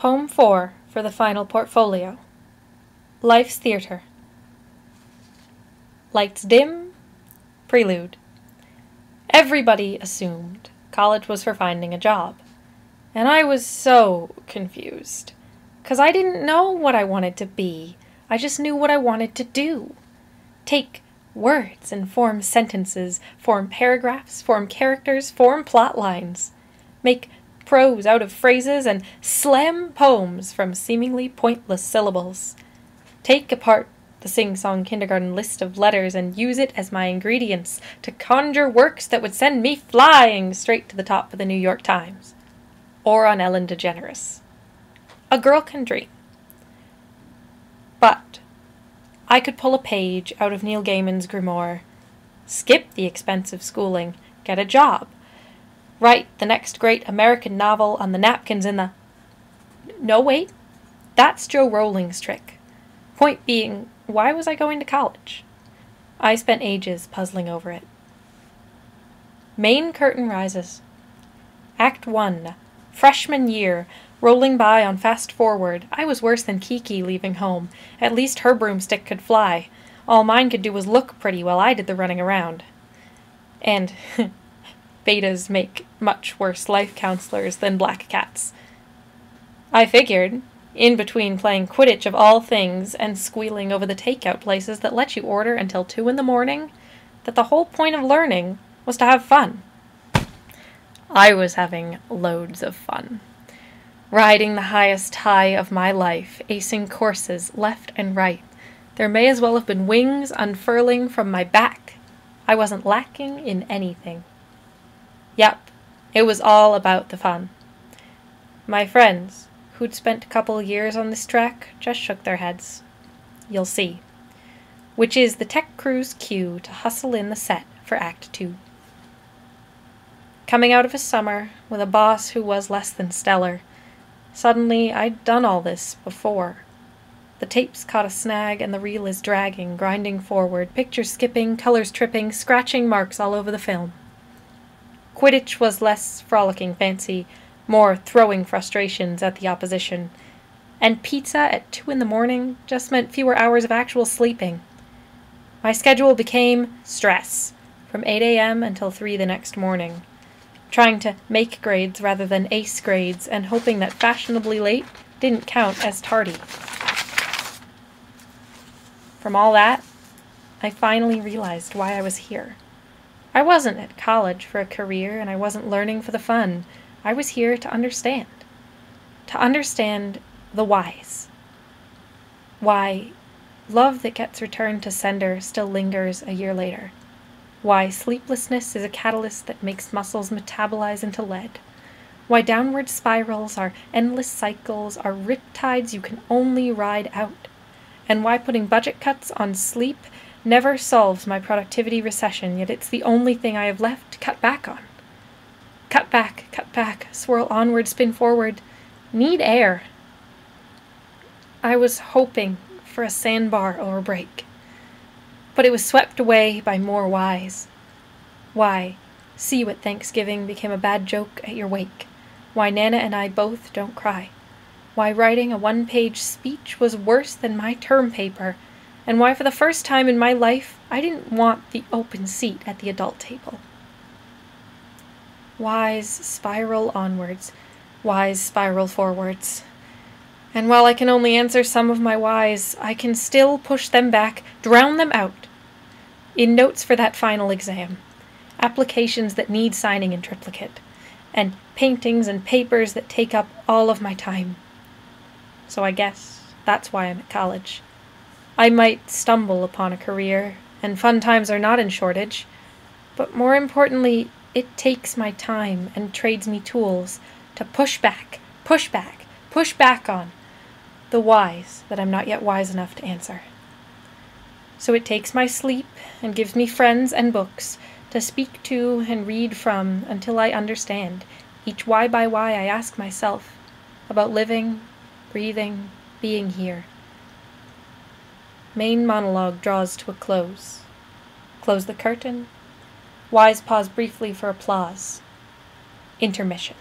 Poem 4 for the final portfolio. Life's Theatre. Lights dim. Prelude. Everybody assumed college was for finding a job. And I was so confused. 'Cause I didn't know what I wanted to be. I just knew what I wanted to do. Take words and form sentences, form paragraphs, form characters, form plot lines. Make prose out of phrases and slam poems from seemingly pointless syllables. Take apart the sing-song kindergarten list of letters and use it as my ingredients to conjure works that would send me flying straight to the top of the New York Times. Or on Ellen DeGeneres. A girl can dream. But I could pull a page out of Neil Gaiman's grimoire, skip the expensive schooling, get a job, write the next great American novel on the napkins in the... No, wait. That's Joe Rolling's trick. Point being, why was I going to college? I spent ages puzzling over it. Main curtain rises. Act 1. Freshman year. Rolling by on fast forward. I was worse than Kiki leaving home. At least her broomstick could fly. All mine could do was look pretty while I did the running around. And betas make much worse life counselors than black cats. I figured, in between playing Quidditch of all things and squealing over the takeout places that let you order until 2 in the morning, that the whole point of learning was to have fun. I was having loads of fun. Riding the highest high of my life, acing courses left and right. There may as well have been wings unfurling from my back. I wasn't lacking in anything. Yep, it was all about the fun. My friends, who'd spent a couple years on this track, just shook their heads. You'll see. Which is the tech crew's cue to hustle in the set for Act 2. Coming out of a summer with a boss who was less than stellar, suddenly I'd done all this before. The tape's caught a snag and the reel is dragging, grinding forward, pictures skipping, colors tripping, scratching marks all over the film. Quidditch was less frolicking fancy, more throwing frustrations at the opposition. And pizza at 2 in the morning just meant fewer hours of actual sleeping. My schedule became stress, from 8 a.m. until 3 the next morning. Trying to make grades rather than ace grades, and hoping that fashionably late didn't count as tardy. From all that, I finally realized why I was here. I wasn't at college for a career, and I wasn't learning for the fun. I was here to understand. To understand the whys. Why love that gets returned to sender still lingers a year later. Why sleeplessness is a catalyst that makes muscles metabolize into lead. Why downward spirals are endless cycles, are riptides you can only ride out. And why putting budget cuts on sleep never solves my productivity recession, yet it's the only thing I have left to cut back on. Cut back, swirl onward, spin forward. Need air. I was hoping for a sandbar or a break. But it was swept away by more whys. Why, see you at Thanksgiving became a bad joke at your wake. Why Nana and I both don't cry. Why writing a 1-page speech was worse than my term paper. And why for the first time in my life I didn't want the open seat at the adult table. Whys spiral onwards. Whys spiral forwards. And while I can only answer some of my whys, I can still push them back, drown them out. In notes for that final exam, applications that need signing in triplicate, and paintings and papers that take up all of my time. So I guess that's why I'm at college. I might stumble upon a career, and fun times are not in shortage, but more importantly, it takes my time and trades me tools to push back on the whys that I'm not yet wise enough to answer. So it takes my sleep and gives me friends and books to speak to and read from until I understand each why by why I ask myself about living, breathing, being here. Main monologue draws to a close. Close the curtain. Whys pause briefly for applause. Intermission.